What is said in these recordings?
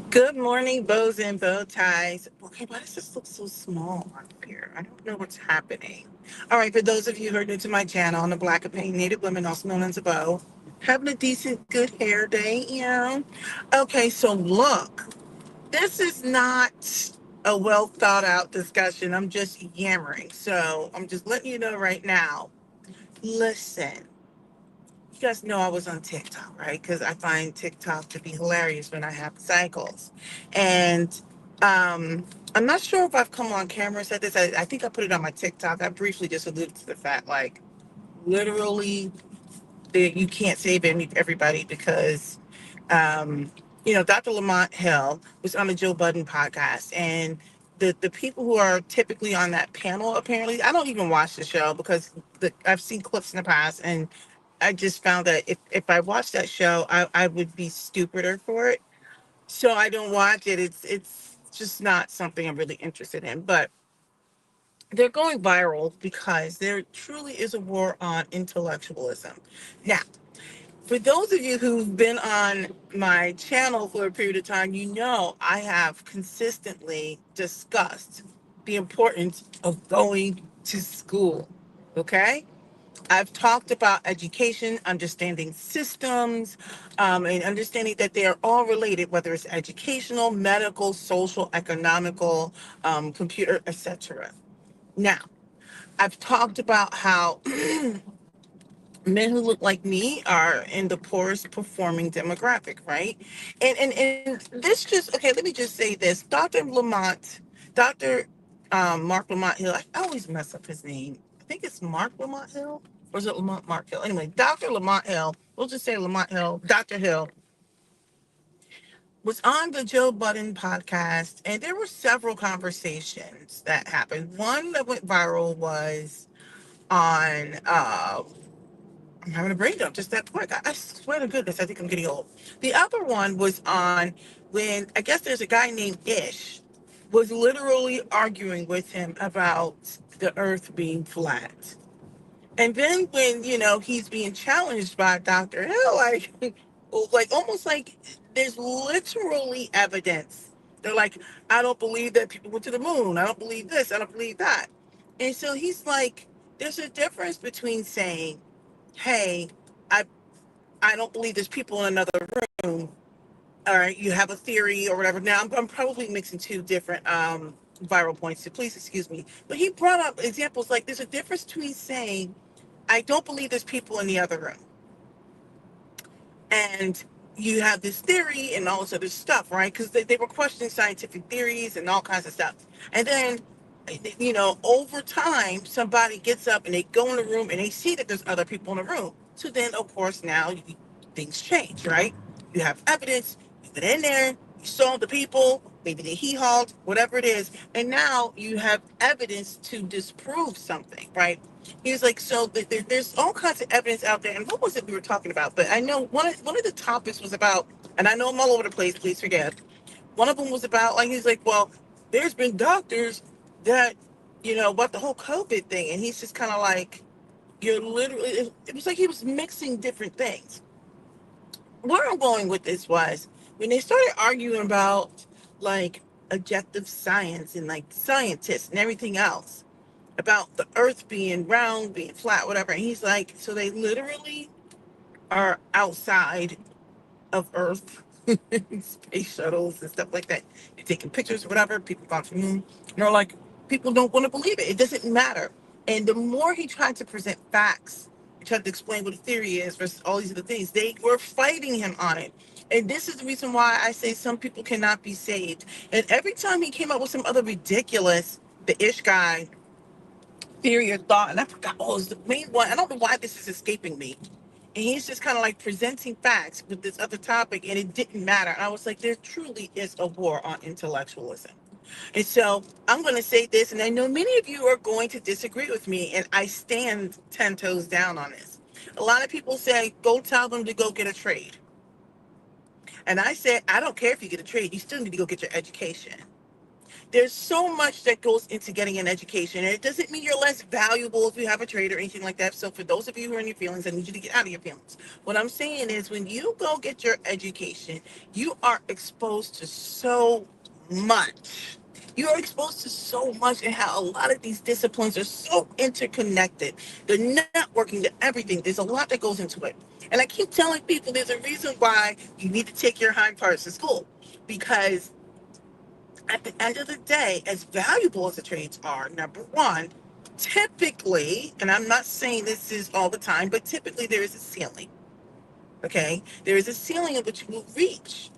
Good morning, bows and bow ties. Okay, why does this look so small on here? I don't know what's happening. All right, for those of you who are new to my channel, I'm a Black opinionated woman, also known as a bow. Having a decent, good hair day, Okay, so look, this is not a well thought out discussion. I'm just yammering. So I'm just letting you know right now. Listen, you guys know I was on TikTok, right? Because I find TikTok to be hilarious when I have cycles. And I'm not sure if I've come on camera and said this. I think I put it on my TikTok. I briefly just alluded to the fact, like, literally, you can't save everybody because, um, Dr. Lamont Hill was on the Joe Budden podcast. And the people who are typically on that panel, apparently, I don't even watch the show because I've seen clips in the past, and I just found that if I watched that show, I would be stupider for it. So I don't watch it. It's just not something I'm really interested in. But they're going viral because there truly is a war on intellectualism. Now, for those of you who've been on my channel for a period of time, you know I have consistently discussed the importance of going to school. Okay? I've talked about education, understanding systems, and understanding that they are all related, whether it's educational, medical, social, economical, computer, etc. Now, I've talked about how men who look like me are in the poorest performing demographic, right? And this just okay. Let me just say this: Doctor Marc Lamont Hill. I always mess up his name. I think it's Marc Lamont Hill, or is it Lamont Mark Hill? Anyway, Doctor Lamont Hill. We'll just say Lamont Hill. Doctor Hill was on the Joe Budden podcast, and there were several conversations that happened. One that went viral was on I'm having a brain dump just that quick. I swear to goodness, I think I'm getting old. The other one was on when I guess there's a guy named Ish was literally arguing with him about the earth being flat. And then when, he's being challenged by Dr. Hill, like almost like there's literally evidence. They're like, I don't believe that people went to the moon. I don't believe this. I don't believe that. And so he's like, there's a difference between saying, hey, I I don't believe there's people in another room. All right, you have a theory or whatever. Now I'm probably mixing two different viral points, so please excuse me. But he brought up examples like there's a difference between saying I don't believe there's people in the other room, and you have this theory and all this other stuff, right? Because they were questioning scientific theories and all kinds of stuff. And then, over time, somebody gets up and they go in the room and they see that there's other people in the room. So then, of course, now things change, right? You have evidence, you've been in there, you saw the people, maybe they hee-hawed, whatever it is. And now you have evidence to disprove something, right? He was like, so there's all kinds of evidence out there. And what was it we were talking about? But I know one of the topics was about, and I know I'm all over the place, please forgive. One of them was about, like, he's like, well, there's been doctors that, about the whole COVID thing. And he's just kind of like, you're literally, it was like he was mixing different things. Where I'm going with this was when they started arguing about, like, objective science and, like, scientists and everything else about the earth being round, being flat, whatever. And he's like, so they literally are outside of Earth, space shuttles and stuff like that. You're taking pictures or whatever, people gone to the moon. And they're like, people don't want to believe it. It doesn't matter. And the more he tried to present facts, he tried to explain what a theory is versus all these other things, they were fighting him on it. And this is the reason why I say some people cannot be saved. And every time he came up with some other ridiculous, the ish guy, theory or thought, and I forgot, it's the main one. I don't know why this is escaping me. And he's just kind of like presenting facts with this other topic, and it didn't matter. And I was like, there truly is a war on intellectualism. And so I'm going to say this, and I know many of you are going to disagree with me, and I stand 10 toes down on this. A lot of people say, go tell them to go get a trade. And I said, I don't care if you get a trade, you still need to go get your education. There's so much that goes into getting an education, and it doesn't mean you're less valuable if you have a trade or anything like that. So for those of you who are in your feelings, I need you to get out of your feelings. What I'm saying is when you go get your education, you are exposed to so much. You are exposed to so much, and how a lot of these disciplines are so interconnected. The networking, the everything. There's a lot that goes into it. And I keep telling people there's a reason why you need to take your hind parts to school. Because at the end of the day, as valuable as the trades are, number one, typically, and I'm not saying this is all the time, but typically there is a ceiling. Okay? There is a ceiling of which you will reach.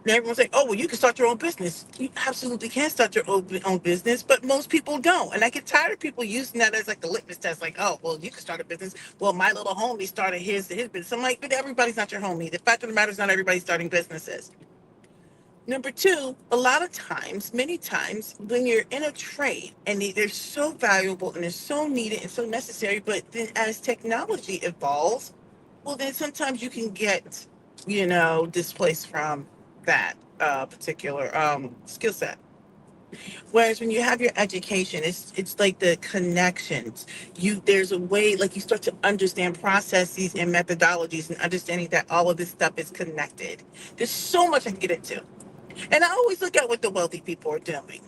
And everyone's like, oh, well, you can start your own business. You absolutely can start your own business, but most people don't. And I get tired of people using that as like the litmus test, like, oh, well, you can start a business. Well, my little homie started his business. I'm like, but everybody's not your homie. The fact of the matter is not everybody's starting businesses. Number two, a lot of times, many times, when you're in a trade and they're so valuable and they're so needed and so necessary, but then as technology evolves, well, then sometimes you can get, displaced from that particular skill set. Whereas when you have your education, it's like the connections. There's a way, like you start to understand processes and methodologies and understanding that all of this stuff is connected. There's so much I can get into. And I always look at what the wealthy people are doing.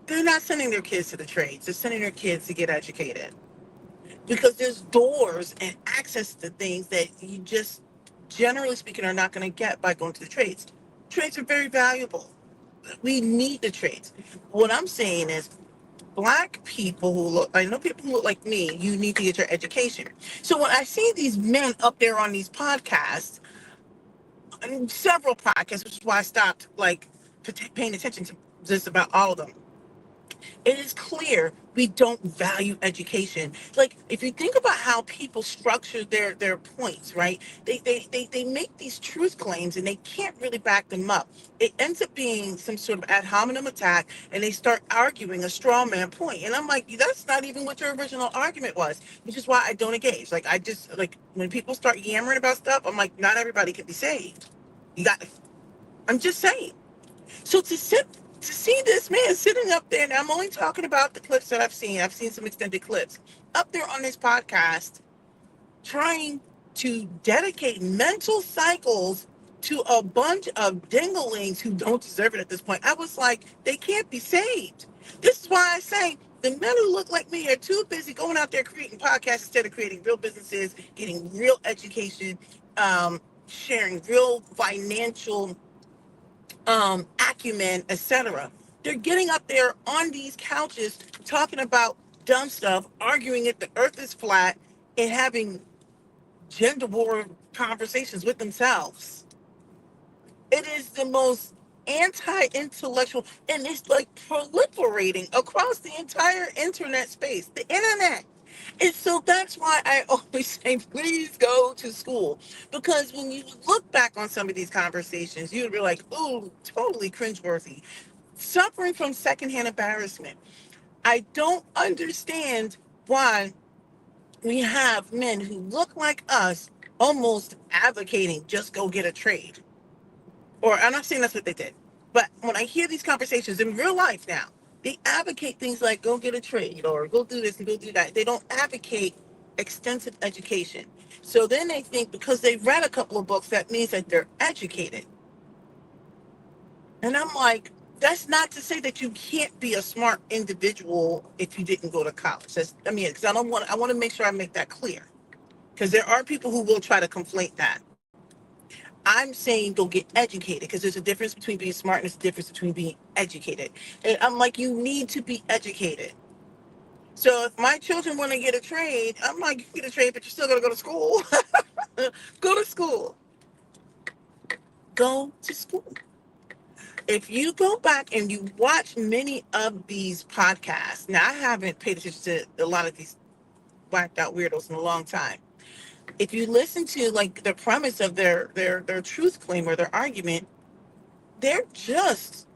They're not sending their kids to the trades. They're sending their kids to get educated. Because there's doors and access to things that you just, generally speaking, are not going to get by going to the trades. Trades are very valuable. We need the trades. What I'm saying is, Black people I know people who look like me, you need to get your education. So when I see these men up there on these podcasts, several podcasts, which is why I stopped paying attention to just about all of them. It is clear we don't value education. Like if you think about how people structure their points, right? They make these truth claims and they can't really back them up. It ends up being some sort of ad hominem attack, and they start arguing a straw man point. And I'm like, that's not even what your original argument was, which is why I don't engage. Like I just when people start yammering about stuff, I'm like, not everybody can be saved. I'm just saying. So to see this man sitting up there, and I'm only talking about the clips that I've seen. I've seen some extended clips up there on this podcast, trying to dedicate mental cycles to a bunch of dinglings who don't deserve it at this point. I was like, they can't be saved. This is why I say the men who look like me are too busy going out there creating podcasts instead of creating real businesses, getting real education, sharing real financial acumen, etc. They're getting up there on these couches talking about dumb stuff, arguing that the earth is flat, and having gender war conversations with themselves. It is the most anti-intellectual, and it's like proliferating across the entire internet space, the internet. And so that's why I always say, please go to school. Because when you look back on some of these conversations, you'd be like, ooh, totally cringeworthy. Suffering from secondhand embarrassment. I don't understand why we have men who look like us almost advocating just go get a trade. Or I'm not saying that's what they did. But when I hear these conversations in real life now, they advocate things like go get a trade or go do this and go do that. They don't advocate extensive education. So then they think because they've read a couple of books, that means that they're educated. And I'm like, that's not to say that you can't be a smart individual if you didn't go to college. Because I want to make sure I make that clear. Because there are people who will try to conflate that. I'm saying go get educated, because there's a difference between being smart and there's a difference between being educated. And I'm like, you need to be educated. So if my children want to get a trade, I'm like, you get a trade, but you're still going to go to school. Go to school. Go to school. If you go back and you watch many of these podcasts, now I haven't paid attention to a lot of these whacked out weirdos in a long time. If you listen to like the premise of their truth claim or their argument, they're just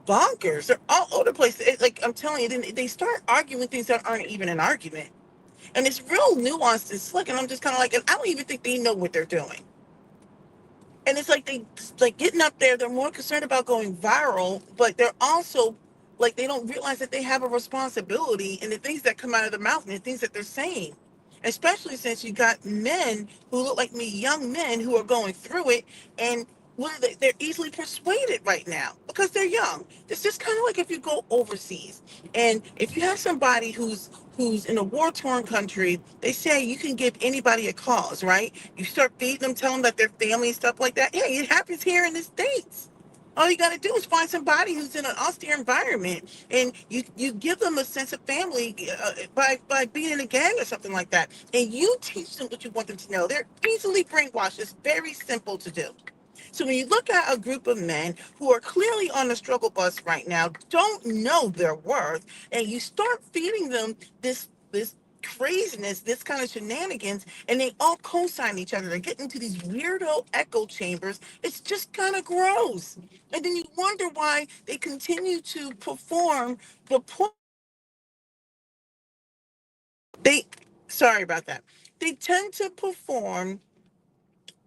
bonkers. They're all over the place. It's like I'm telling you, then they start arguing things that aren't even an argument, and it's real nuanced and slick. And I'm just kind of like, I don't even think they know what they're doing. And it's like they getting up there. They're more concerned about going viral, but they're also like they don't realize that they have a responsibility in the things that come out of their mouth and the things that they're saying. Especially since you got men who look like me, young men who are going through it, and they're easily persuaded right now because they're young. It's just kind of like if you go overseas, and if you have somebody who's in a war-torn country, they say you can give anybody a cause, right? You start feeding them, telling them that their family and stuff like that. Hey, it happens here in the States. All you got to do is find somebody who's in an austere environment, and you give them a sense of family by being in a gang or something like that. And you teach them what you want them to know. They're easily brainwashed. It's very simple to do. So when you look at a group of men who are clearly on the struggle bus right now, don't know their worth, and you start feeding them this craziness, this kind of shenanigans, and they all co-sign each other. They get into these weirdo echo chambers. It's just kind of gross. And then you wonder why they continue to perform the they sorry about that. They tend to perform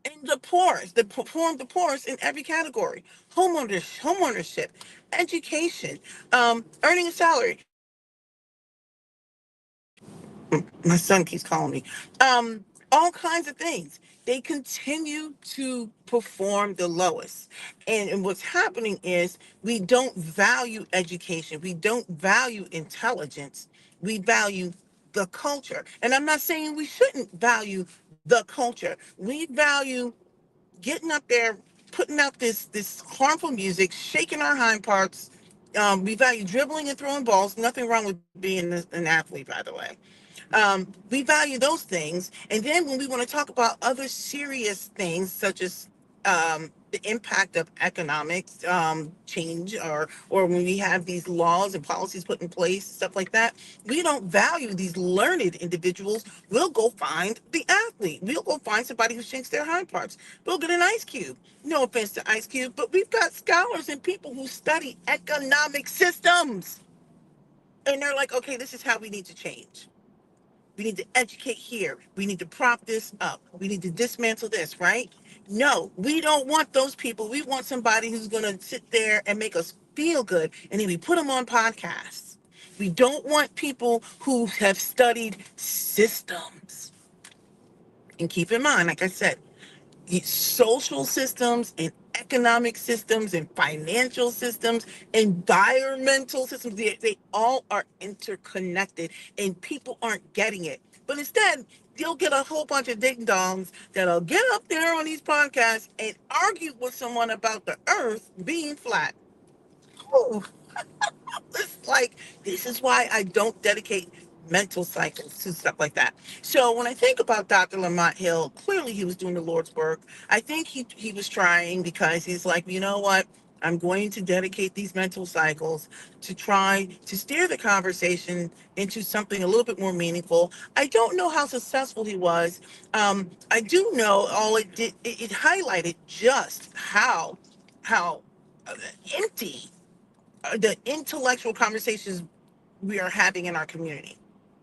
in the poorest, they perform the poorest in every category: homeownership, education, earning a salary. My son keeps calling me. All kinds of things. They continue to perform the lowest. And what's happening is we don't value education. We don't value intelligence. We value the culture. And I'm not saying we shouldn't value the culture. We value getting up there, putting out this harmful music, shaking our hind parts. We value dribbling and throwing balls. Nothing wrong with being an athlete, by the way. We value those things. And then when we want to talk about other serious things, such as the impact of economics change, or when we have these laws and policies put in place, stuff like that, we don't value these learned individuals. We'll go find the athlete. We'll go find somebody who shakes their hind parts. We'll get an Ice Cube. No offense to Ice Cube, but we've got scholars and people who study economic systems. And they're like, okay, this is how we need to change. We need to educate here. We need to prop this up. We need to dismantle this, right? No, we don't want those people. We want somebody who's going to sit there and make us feel good. And then we put them on podcasts. We don't want people who have studied systems. And keep in mind, like I said, social systems and economic systems and financial systems, environmental systems, they all are interconnected, and people aren't getting it. But instead, you'll get a whole bunch of ding dongs that'll get up there on these podcasts and argue with someone about the earth being flat. Oh, it's like, this is why I don't dedicate mental cycles to stuff like that. So when I think about Dr. Lamont Hill, clearly he was doing the Lord's work. I think he was trying, because he's like, you know what? I'm going to dedicate these mental cycles to try to steer the conversation into something a little bit more meaningful. I don't know how successful he was. I do know all it did, it highlighted just how uh, empty the intellectual conversations we are having in our community.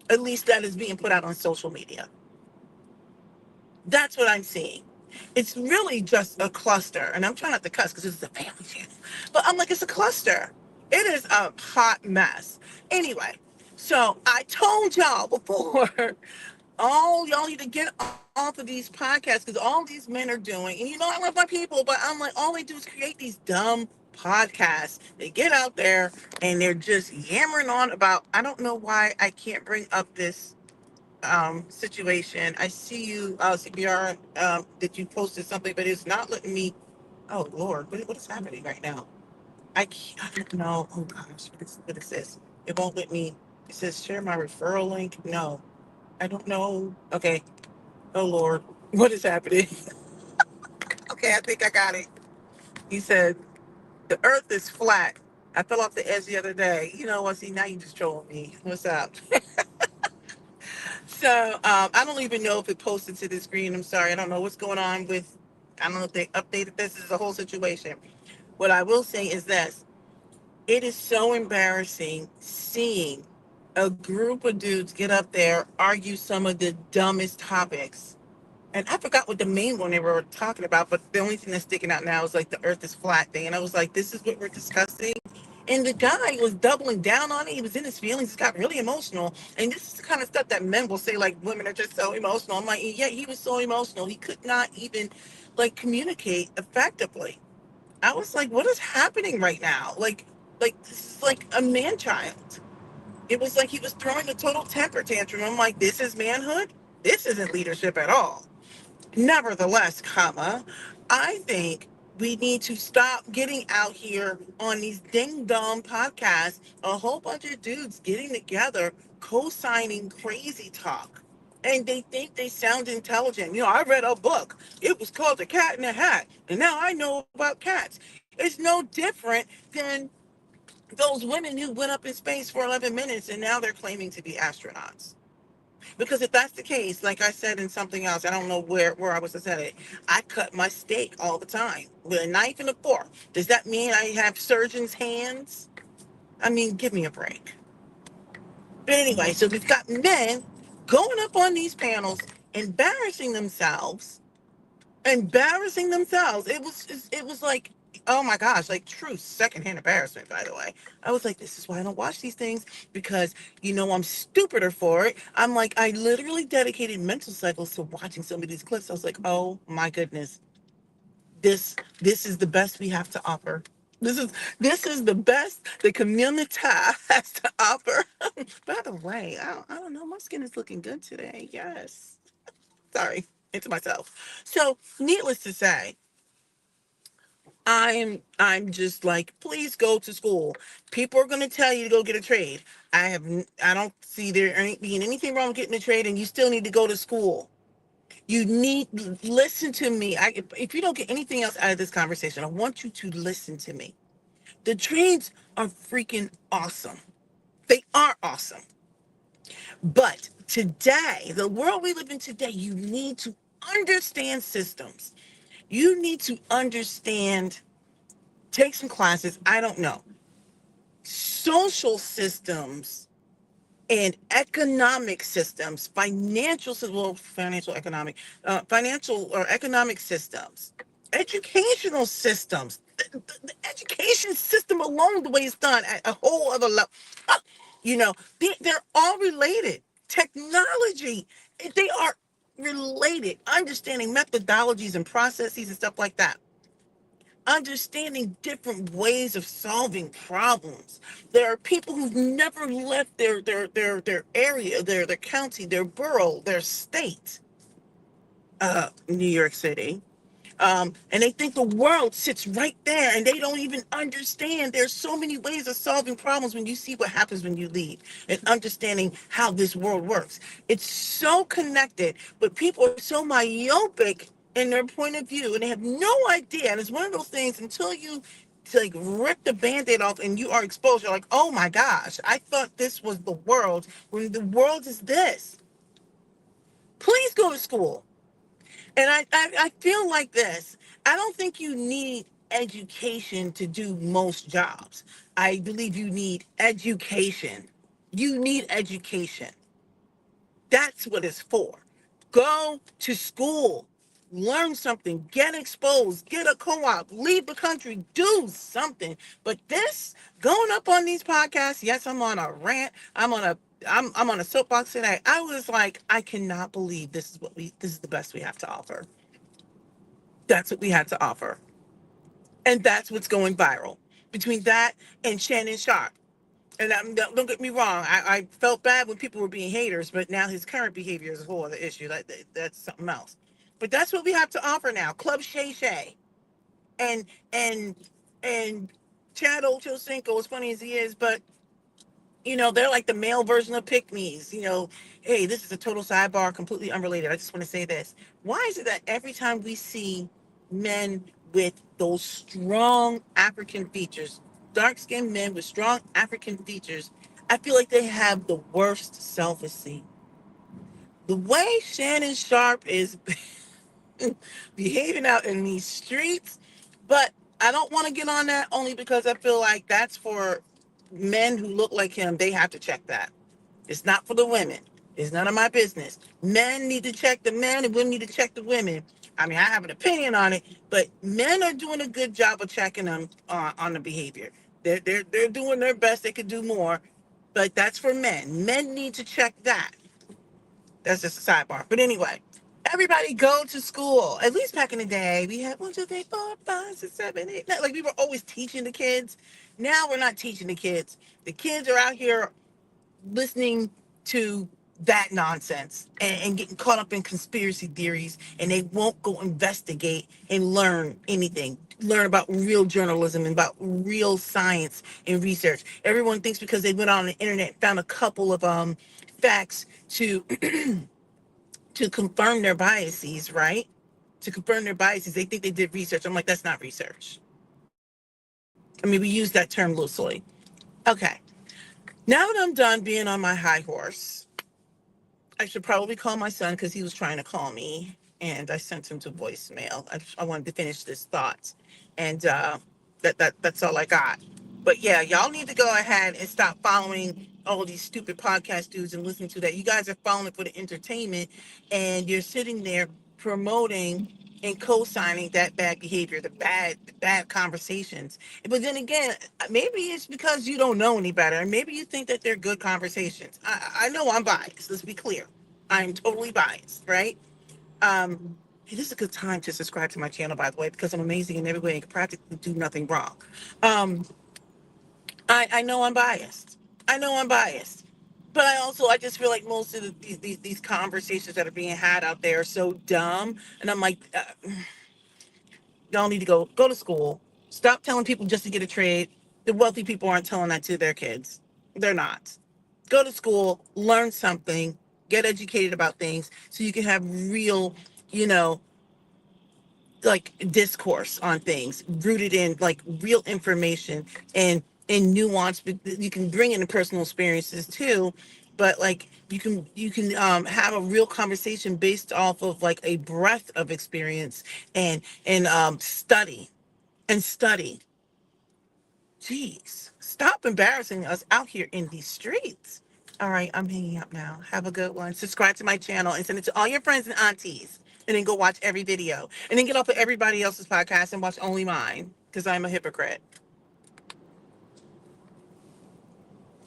At least that is being put out on social media. That's what I'm seeing. It's really just a cluster. And I'm trying not to cuss because this is a family channel. But I'm like, it's a cluster. It is a hot mess. Anyway, so I told y'all before, all y'all need to get off of these podcasts, because all these men are doing, and you know I love my people, but I'm like, all they do is create these dumb podcasts. They get out there and they're just yammering on about, I don't know why I can't bring up this situation. I see you, CPR, that you posted something, but it's not letting me. Oh Lord, what is happening right now? I don't know. Oh gosh, what is this? It won't let me. It says share my referral link. No, I don't know. Okay. Oh Lord, what is happening? Okay, I think I got it. He said the earth is flat. I fell off the edge the other day. You know what? See, now you just trolling me. What's up? So I don't even know if it posted to the screen. I'm sorry. I don't know what's going on with. I don't know if they updated this. This is a whole situation. What I will say is this: it is so embarrassing seeing a group of dudes get up there, argue some of the dumbest topics. And I forgot what the main one they were talking about, but the only thing that's sticking out now is like the earth is flat thing. And I was like, this is what we're discussing. And the guy was doubling down on it. He was in his feelings. He got really emotional. And this is the kind of stuff that men will say, like, women are just so emotional. I'm like, yeah, he was so emotional. He could not even, like, communicate effectively. I was like, what is happening right now? Like this is like a man child. It was like he was throwing a total temper tantrum. I'm like, this is manhood? This isn't leadership at all. Nevertheless, I think we need to stop getting out here on these ding dong podcasts, a whole bunch of dudes getting together, co-signing crazy talk. And they think they sound intelligent. I read a book. It was called The Cat in the Hat. And now I know about cats. It's no different than those women who went up in space for 11 minutes and now they're claiming to be astronauts. Because if that's the case, like I said in something else, I don't know where I was to say it, I cut my steak all the time with a knife and a fork. Does that mean I have surgeon's hands? I mean, give me a break. But anyway, so we've got men going up on these panels, embarrassing themselves, It was like, oh my gosh, like true secondhand embarrassment, by the way. I was like, this is why I don't watch these things, because I'm stupider for it. I'm like, I literally dedicated mental cycles to watching some of these clips. I was like, oh my goodness, this is the best we have to offer. This is the best the community has to offer. By the way, I don't know, my skin is looking good today. Yes. Sorry, into myself. So, needless to say, I'm just like, please go to school. People are going to tell you to go get a trade. I don't see there being anything wrong with getting a trade, and you still need to go to school. You need listen to me. If you don't get anything else out of this conversation, I want you to listen to me. The trades are freaking awesome. They are awesome. But today, the world we live in today, you need to understand systems. You need to understand, take some classes, I don't know, social systems and economic systems, financial or economic systems, educational systems. The education system alone, the way it's done, at a whole other level. They're all related. Technology, they are related. Understanding methodologies and processes and stuff like that. Understanding different ways of solving problems. There are people who've never left their area, their county, their borough, their state, New York City. And they think the world sits right there and they don't even understand. There's so many ways of solving problems when you see what happens when you leave and understanding how this world works. It's so connected, but people are so myopic in their point of view and they have no idea. And it's one of those things until you like rip the band-aid off and you are exposed, you're like, oh my gosh, I thought this was the world when the world is this. Please go to school. And I feel like this. I don't think you need education to do most jobs. I believe you need education. You need education. That's what it's for. Go to school, learn something, get exposed, get a co-op, leave the country, do something. But this, going up on these podcasts, yes, I'm on a rant. I'm on a soapbox today. I was like, I cannot believe this is the best we have to offer. That's what we had to offer. And that's what's going viral. Between that and Shannon Sharp. And don't get me wrong, I felt bad when people were being haters, but now his current behavior is a whole other issue. That's something else. But that's what we have to offer now. Club Shay Shay. And and and Chad Ochocinco, as funny as he is, but they're like the male version of pick-me's. Hey, this is a total sidebar, completely unrelated. I just want to say this. Why is it that every time we see men with those strong African features, dark-skinned men with strong African features, I feel like they have the worst self-esteem? The way Shannon Sharp is behaving out in these streets, but I don't want to get on that only because I feel like that's for men who look like him. They have to check that. It's not for the women. It's none of my business. Men need to check the men and women need to check the women. I mean, I have an opinion on it, but men are doing a good job of checking them on the behavior. They're doing their best. They could do more, but that's for men. Men need to check that. That's just a sidebar. But anyway, everybody go to school. At least back in the day, we had 1, 2, 3, 4, 5, 6, 7, 8. Like we were always teaching the kids. Now we're not teaching the kids. The kids are out here listening to that nonsense and getting caught up in conspiracy theories, and they won't go investigate and learn anything, learn about real journalism and about real science and research. Everyone thinks because they went on the internet and found a couple of facts to to confirm their biases, right? To confirm their biases, they think they did research. I'm like, that's not research. I mean, we use that term loosely. Okay, now that I'm done being on my high horse, I should probably call my son because he was trying to call me, and I sent him to voicemail. I wanted to finish this thought, and that's all I got. But yeah, y'all need to go ahead and stop following all these stupid podcast dudes and listening to that. You guys are following it for the entertainment, and you're sitting there promoting and co-signing that bad behavior, the bad conversations. But then again, maybe it's because you don't know any better, and maybe you think that they're good conversations. I know I'm biased. Let's be clear. I'm totally biased, right? Hey, this is a good time to subscribe to my channel, by the way, because I'm amazing in every way and can practically do nothing wrong. Um, I know I'm biased. I know I'm biased. But I just feel like most of these conversations that are being had out there are so dumb. And I'm like, y'all need to go to school. Stop telling people just to get a trade. The wealthy people aren't telling that to their kids. They're not. Go to school, learn something, get educated about things so you can have real, you know, like discourse on things rooted in like real information and nuance. But you can bring in the personal experiences too, but like you can have a real conversation based off of like a breadth of experience and study and study. Jeez, stop embarrassing us out here in these streets. All right, I'm hanging up now. Have a good one. Subscribe to my channel and send it to all your friends and aunties. And then go watch every video. And then get off of everybody else's podcast and watch only mine because I'm a hypocrite.